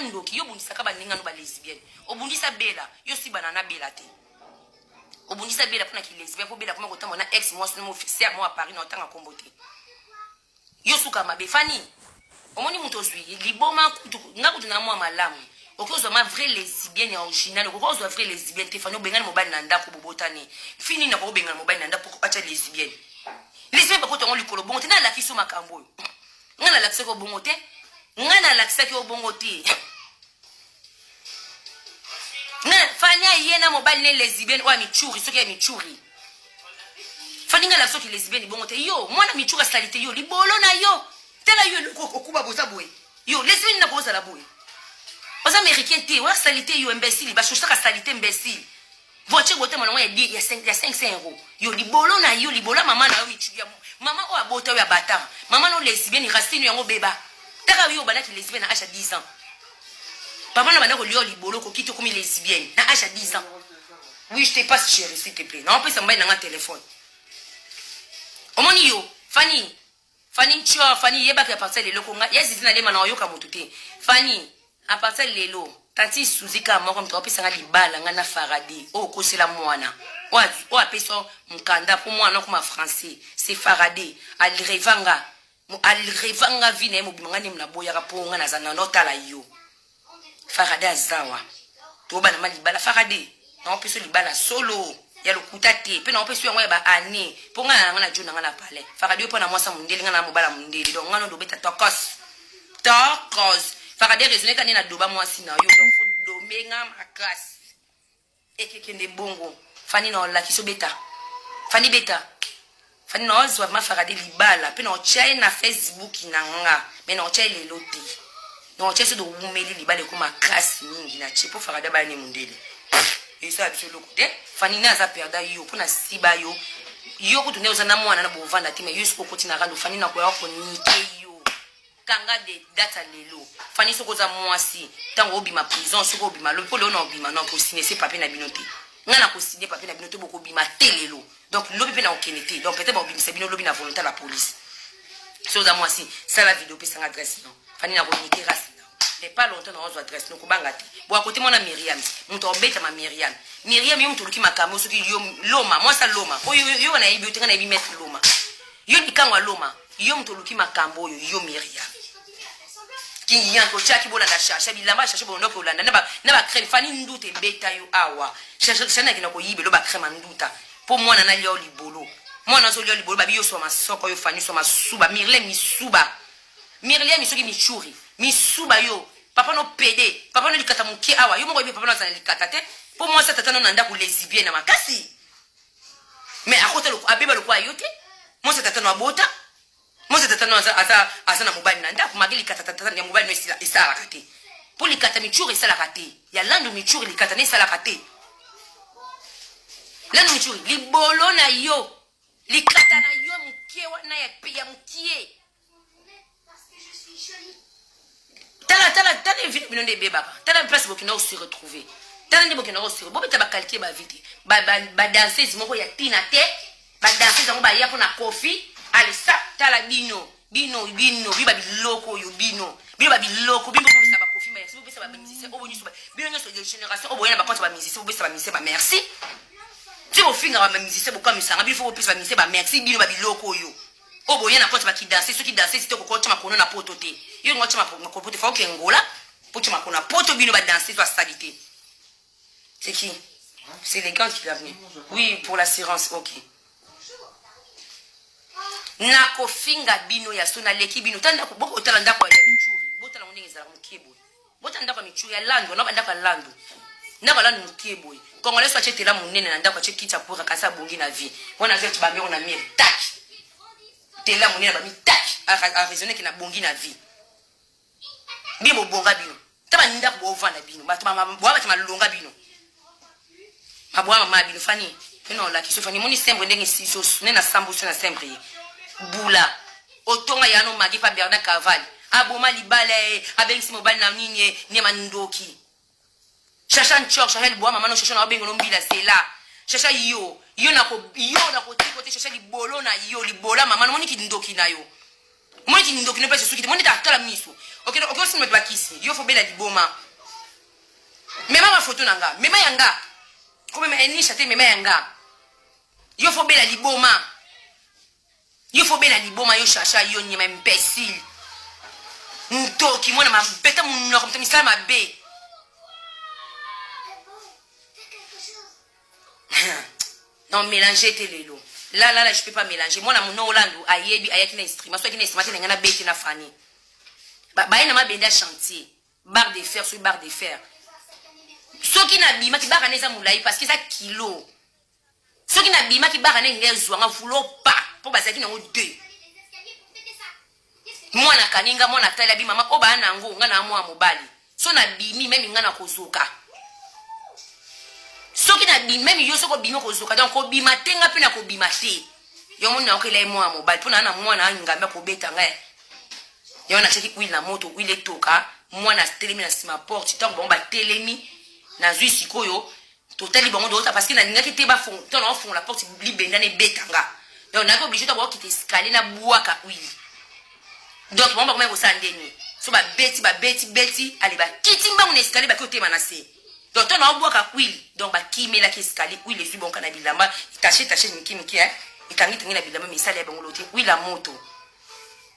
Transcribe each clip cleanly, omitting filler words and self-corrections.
ndoki yo bundisa ka baninga no ba lesbienne obundisa bela yo si banana bela te obundisa bela pona ki lesbienne po bela pona ko tamona ex moi no fixer moi à Paris na tanga kombote yo suka mabe fani omoni muto zwi liboma ngakutu na moi malamu okozo ma vrai lesbienne original okozo vrai lesbienne te fani obengana mobali na ndako bobotani fini na ko bengana mobali na ndako ko acha lesbienne lesbienne ba ko tongo likolo bongo te na la kiso makambo yo ngana la kiso ko bongo te ngana la kiso ko bongo te na fanya yena mobali ne lesbienne wa michuri soki ya michuri fani ngana soki lesbienne bongo te yo mwana michura salite yo libolo na yo tela yo okuba boza boye yo lesbienne na boza la boye aux américains te wa salite yo imbécile ba chocha salite imbécile voiture bote monongo ya 500 euros yo libolo na yo libola mama na yo michuri mama o abota yo ya bata mama no lesbienne racine yango beba taka yo banaki lesbienne na acha 10 ans papa na bana ko lio libolo ko kito komi lesbienne na acha 10 ans oui je te passe chérie s'il te plaît non peut ça mba na téléphone omoni yo fani ncho fani yeba ka parcelle lelo ko nga yezi na lema na yo ka motuté fani a parcelle lelo tanti suzika moko mto opesa nga libala nga na Faraday o kosela mwana o apeso mukanda pour mwana ko ma français c'est Faraday alrevanga vine mo bimanga mna boya ka ponga na zana notala yo Faraday azawa to bana mali bala Faraday na opeso libala solo ya lokuta te pe na opeso yango ya ba ane ponga na jona nga na pale Faraday pona mwasa mundeli nga na mobala mundeli donc ngano do beta tokos Faraday raisonner quand na doba mwasi na yo donc faut domenga makasi ekekende bongo fani na la kiso beta fani na ozwa ma Faraday libala pe na ochai na Facebook na nga mais na ochai le loti na ochai so do umeli libala ko makasi mingi na chipo Faraday ba ni mundeli et ça biso lokuté fani na za perda yo pona siba yo kutune uzana mwana na bovanda time yo siko kotina rando fani na kwa ko nike yo kanga de data lelo fani soko za mwasi tango obima prison soko obima lo polo na obima na ko signer ces papiers na binoté ngana ko signer papier na binoté boko obima telelo donc lobi pe na okenete donc peut-être obima c'est bino lobi na volonté la police so za mwasi ça la vidéo pe sans adresse non fani na ko nike rasi et pas longtemps na ozo adresse no ko bangati bo akote mona Myriam muto obeta ma Myriam yo muto luki makambo soki yo loma moi ça loma yo na ibi utenga na ibi mettre loma yo dikangwa loma yo muto luki makambo yo Myriam ki yanko chaki bona na shasha bilamba shasha bona ko landa na ba crème fani ndute beta yo awa shasha na kina ko yibe lo ba crème nduta po mwana na lio libolo mwana zo lio libolo ba biyo so masoko yo fani so masuba Myriam misoki michuri misuba yo papa no pede papa no likata muki awa yo moko ibe papa no za likata te po moi ça tatano nanda ku lesbienne na makasi mais akota lo abeba lo kwa yote moi ça tatano abota moi ça tatano asa na mobali nanda ku magili kata tatano ya mobali no isala kate po likata michuri isala kate ya landu michuri likata ne isala kate landu michuri libolo na yo likata na yo mkewa na ya mkie Tala vite bino de beba tala place bokina se retrouver tala ndi bokina se bo beta ba calquer ba vite ba danser moko ya tina te ba danser zango ba ya pona kofi allez ça tala bino biba biloko yo bino ba biloko bimbo ko besa ba kofi ba si bo besa ba musicien o bonyu so ba bino nyo so de génération o boyana ba konta ba musicien bo besa ba musicien ba merci ti bo finga ba musicien bo comme ça ngabi fo bo besa ba musicien ba merci bino ba biloko yo o boyana konta ba ki danser so ki danser si te ko konta makono na poto te yo ngocha makopote fa okengola pote makona poto bino ba danser toi salité c'est qui c'est les gars qui l'a venu oui pour l'assurance OK na ko finga bino ya sona leki bino tanda ko boko talanda ko ya michuri botala ngengeza mukebo botanda ko michuri ya lando na banda ka lando na balando mukebo kongole so achetela munene na ndako achekita pour kasa bongi na vie ona zeti ba mbongo na mie tak tela munene ba mi tak a raisonner que na bongi na vie bibo bonga bino taba nda ko ovana bino batuma bwa batuma longa bino mabwa mama bino fani non la kiso fani moni sembre ndenge siso nena sambu na sembre bula otonga yano magi pa Bernard Caval aboma libale abengisi mobali na nini ni mandoki chacha nchok chacha bwa mama no chacha na bengo no mbila sela chacha yo na ko tiko te chacha libolo na yo libola mama no moni ki ndoki na yo moni ki ndoki no pese suki moni ta tala miso Ok, aussi me bakisi. Yo faut bela liboma. Mema ma photo nanga. Mema yanga. Comme me ni chate mema yanga. Yo faut bela liboma. Yo faut bela liboma yo chacha yo nyema imbécile. Ntoki mwana mabeta muno comme misala mabe. Non, mélanger tes lélo. Là, je peux pas mélanger. Moi, mon Hollande, aïe, aïe, instrument. Soit qui instrument, il y a un bête, na fani. Bah, il y a un bête chantier. Barre de fer, sur barre de fer. Soit qui n'a bima qui barre à moulaï parce que ça kilo. Soit qui n'a bima qui barre à n'ezo, en voulant pas. Pour baser qui n'a deux. Moi, na kaninga, moi, na taille, bima, ma oba, nango, ngana, moi, mobali. Soit na bimi, même ngana kozuka. Soki na bi même yo soko bimo kozoka donc ko bima tenga pe na ko bima te yo mona ko le moi mobile pona na mwana ngamba ko beta ngai yo na cheki kuila moto kuile toka mwana telemi na sima porte tant bon ba telemi na zui sikoyo totali bongo do parce que na ngaki te ba fond ton na fond la porte libenda ne betanga donc na ko obligé to ba kite escalier na buaka kuili donc bon ba ko sandeni so ba beti ali ba kitimba mon escalier ba ko te manase. Donc, on a un bois à huile. Donc, qui met la escalier, huile est bon quand on a bilamba, taché, miki, hein. Et quand il y a bilamba, mais ça, les bon l'autre, huile la moto.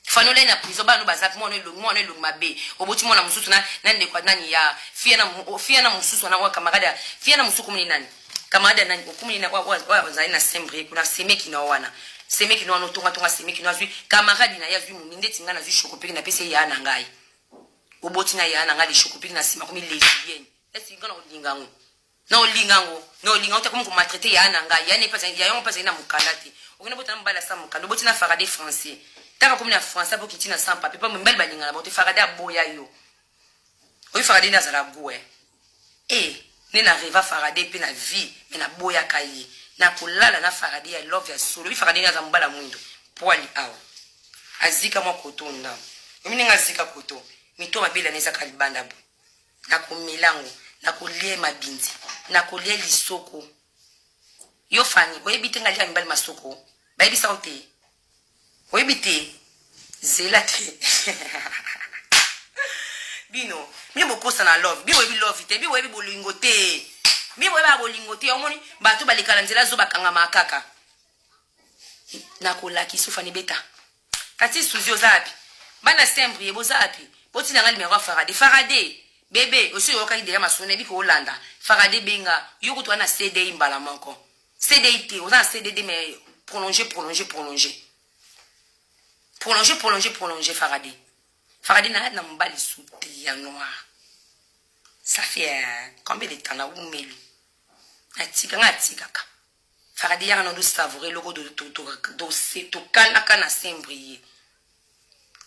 Fano là, na prison, bah, nous basat, moi, on est le mabé. Au bout de moi, on a moussou, nan de quoi, nan ya, fia na moussou, on a un camarade, fia na moussou comme nani. Camarade, nan, comme nani, on a une assemblée, on a semé qui n'a wana. Semé qui n'a pas tonga, semé qui n'a vu, camarade, n'a vu, mon indé, tinga, n'a vu, chocopé, n'a pas essayé à nangai. Au bout de ya, n'a pas chocopé, n'a sima comme lesbienne. Est-ce que vous avez non lingango no lingango ta comme maltraiter ya nanga ya ne pas ya on pas na mukalate on ne bota mbala sa mukando botina farade français ta comme na français pour kitina sans papier pas mbel balinga la bote farade aboya yo o farade na zala goe ne na reva farade pe na vie mais na boya kayi na kulala na farade ya love ya solo bi farade na za mbala mwindo poali awo azika mo kotonda mimi nga zika koto mito mabela neza kalibanda bo na kumilango na kolie mabinzi na kolie lisoko yo fani oyebite ngali ya mbali masoko bayebisa ote oyebite zela te bino mi bokosa na love bi webi love te bi webi bolingo te bi webi bolingo te omoni bato balikala nzela zo bakanga makaka na kolaki sufani beta kati suzio zapi bana sembrie bozapi botina ngali mero farade bébé aussi au cas de ma sonne bi ko Hollanda farade benga yoko to na CD mbala manko CDT on a CDD mais prolonger farade na mbali souti ya noir ça fait combien de temps na umeli atika ka farade ya na do savourer logo do c'est to kana sembrier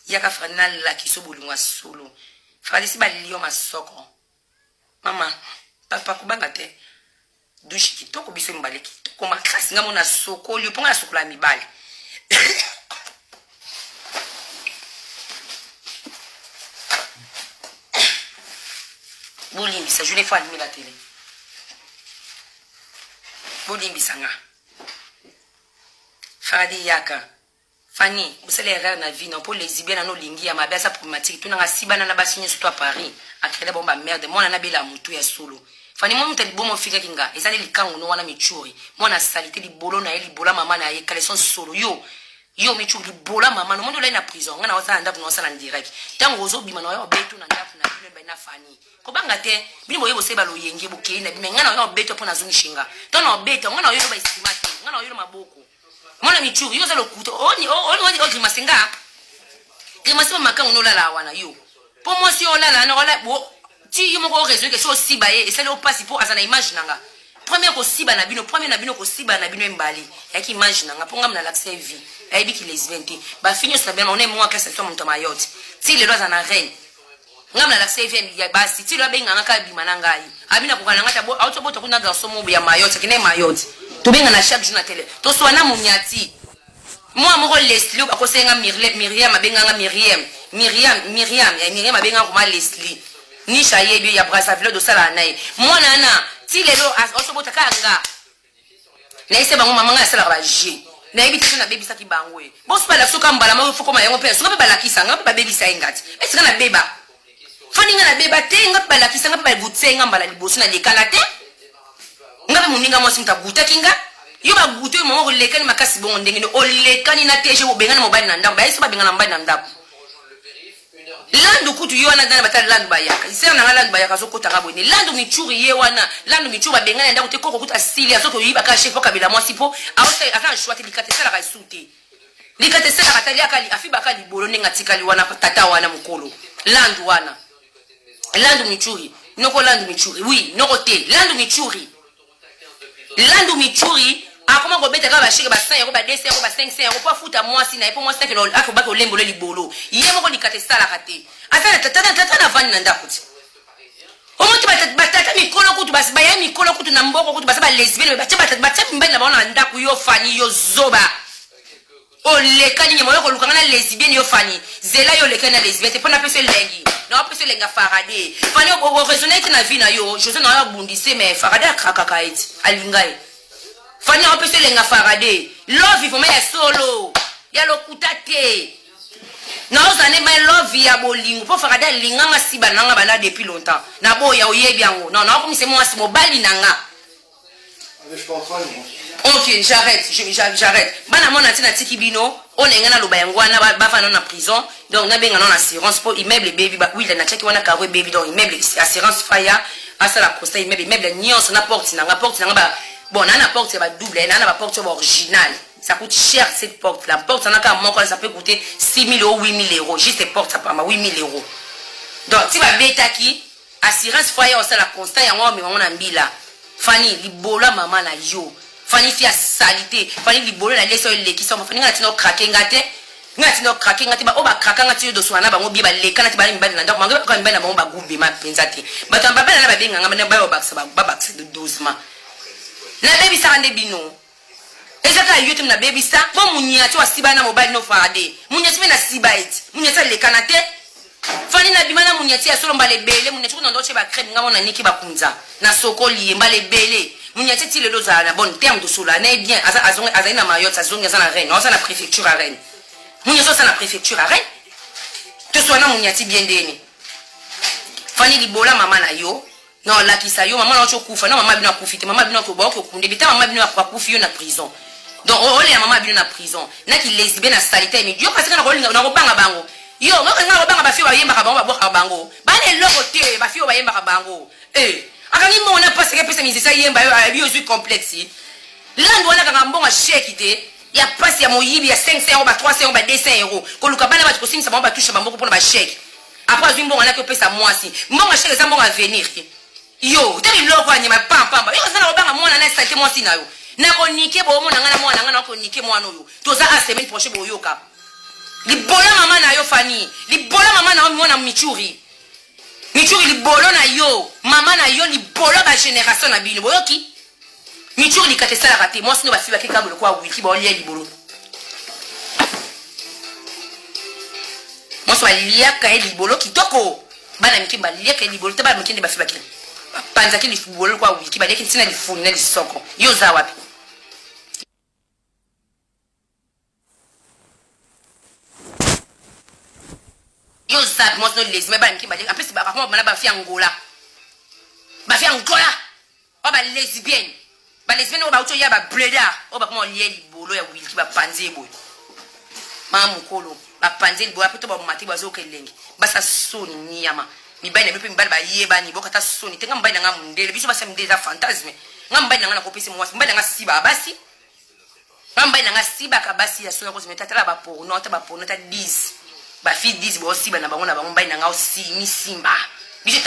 ya ka frana la kiso bolungwa solo Frère si balilio masoko. Mama, papa kubanga te. Douche kitoko biso mbale kitoko makasi ngamo na soko lio ponga soko la mibale. Bolimbi ça je l'ai fait allumer la télé. Bolimbi sanga. Faradi yaka. Fanny, vous savez l'erreur na vie non pour les ibia na no lingi ya mabasa problématique tout na sibana na basinye surtout à Paris a créer bomba merde moi na bela mutu ya solo Fanny moi mutali bomo fika kinga ezali likango no wana michuri moi na salité li bolo na eli bola mama na ye kaleson solo yo michuri bola mama no mondo la na prison ngana wasa ndapu no sala direct tango ozo bima no yo betu na ndapu na bino na Fanny ko banga te bino boye boseba lo yenge bokei na bima ngana yo betu pona zungi shinga tono betu ngana yo ba estimate ngana yo maboko Mona michuri yo za lokuto oni grimasenga grimasenga makango no lala wana yo promotion lala na wala bo ti yo moko réseau que so siba e ça le passe pour azana image nanga premier ko siba na bino ko siba na bino mbali yaki image nanga ponga mna l'accès vie aibi ki les 20 ba finyo sa bien on est moi que ça soit mon mayotte ti le doza na reine ngamna l'accès vie ya basi ti lo benga ngaka bima nanga yi abina ko kana ngata bo auto boto kuna garçon mo ya mayotte kine mayotte to benga na chaque jour na télé to so na munyati moi moko Leslie ba ko senga Myriam abenga nga Myriam abenga ko ma Leslie ni shayebi ya Brazzaville do sala nae moi nana ti lelo auto boto kanga na ise bango mama nga sala ba je na ebita na baby saki bango e boss pa la soka mbala ma foko ma yango pe soka pe balakisa nga pe ba baby sa ingati esika na beba fani nga na beba te nga pe balakisa nga pe ba butsenga mbala liboso na lekala te nga pe muninga mo simta buta kinga yo ba buto mo ko lekani makasi bongo ndenge no olekani na teje wo benga na mobali na ndako ba yeso ba benga na mbali na ndako landu kutu yo wana dana batala landu bayaka isera na landu bayaka so kota kabone landu michuri ye wana landu michuri ba benga na ndako te koko kuta stili aso ko yiba ka chef ko kabila mo sipo awota aka shwati likate sala ka sute likate sala ka tali akali afiba kali bolo nenga tikali wana tata wana mukolo landu wana landu michuri noko landu michuri oui noko te landu michuri akoma ko beta ka ba shike ba 5 euro ba 2 euro ba 5 euro po futa mwasi na epo mwasi take lo akobaka olembolo libolo yemo ko likate sala kate atana tata na vani na ndakuti omuti batata mikolo kutu basi ba ya mikolo kutu na mboko kutu basi ba lesbienne ba batata mbani na bana ndaku yo fani yo zoba olekani nyemo yo ko lukanga na lesbienne yo fani zela yo lekani na lesbienne te pona peso lengi na peso lenga farade fani o resonate na vie na yo José na yo bundise mais farade akrakaka eti alingai fani a opese lenga farade love voma ya solo ya lokuta te na ozane ma love ya bolingo po farade linganga siba nanga bana depuis longtemps na boya oyebi yango non na komise mo asi mobali nanga ok j'arrête bana mona tina tiki bino onenga na loba yango wana ba fana na prison donc na benga na assurance pour immeuble baby ba oui na chaki wana karo baby donc immeuble assurance fire asala costa immeuble nyonso na porte nanga ba bon, on a une porte double, on a une porte originale. Ça coûte cher cette porte. La porte, ça peut coûter 6 000 euros, 8 000 euros. Juste cette porte, ça peut avoir 8 000 euros. Donc, si vous avez qui, assurance foyer, on a la constat, on a mis là. Fanny, libola maman la yo. Fanny, fille à salité. Fanny, libola la laisse les qui sont. Fanny, on a craqué, ngati craqué, ngati ba oba craqué, ngati do soana ba ngobi ba leka ngati ba mbali na ndako. Manga ba mbali na ba gumbi ma penzati. Ba tamba ba na ba benga ngamba na ba baksa ba baksa de 12 mois. Na baby sa ande bino ezaka yote na baby sa po munyati wa siba na mobile no farade munyati me na siba eti munyati le kanate fani na bimana munyati ya solo mbale bele munyati ko ndoche ba crème ngamo na niki bakunza na sokoli mbale bele munyati ti lelo za na bon terme de sola na bien azonga na mayotte azonga za na reine on sa na préfecture à Rennes munyati sa na préfecture à Rennes to so na munyati bien deni fani libola mama na yo non la qui ça yo maman na chokufa na mama bino akufite mama bino ko ba ko kunde bita mama bino akufi yo na prison donc ole ya mama bino na prison na ki lesbienne na salité mi yo parce que na ko linga na ko banga bango yo ngaka na ko banga ba fi ba yemba ka bango ba boka bango ba ne loko te ba fi ba yemba ka bango akangi mo na parce que pesa mi ça yemba yo yo complexe landu wana kanga mbonga sheki te ya passe ya moyibi ya 500 euros ba 300 euros ba 200 euros ko luka bana ba ko simisa ba touche ba mboko pona ba sheki après azwi mbonga na ko pesa mwasi mbonga sheki za mbonga avenir yo teli loko anyima pamba yo sana obanga mwana na sante mwasi na yo na ko nike bo mona ngana mwana ngana ko nike mwana yo toza a semaine prochaine bo yoka libola mama na yo fani libola mama na yo mwana michuri libolo na yo mama na yo libola ba génération na bino boyoki michuri likate sala kate mwasi no basiba ke kabolo kwa wiki ba olia libolo mwasi walia ka libolo kitoko bana mikimba lia ka libolo te ba mikinde basiba ke panza ki libolo kwa wiki ba lekin sina lifuni na lisoko yo za wapi yo za mo no les me ba mikimba en plus ba ko ba na ba fi Angola o ba lesbienne o ba uto ya ba breda o ba ko lie libolo ya wiki ba panze boy mamu kolo ba panze libolo apeto ba mati ba zo kelenge basa soni nyama mibaina bepe mibali ba yeba ni bokata soni tenga mbaina nga mundele biso basa mndeza fantasme nga mbaina nga na kopesi mwasi mbaina nga siba basi nga mbaina nga siba ka basi ya sona ko zimetata ba porno ta 10 ba fi 10 bo siba na bango mbaina nga o simba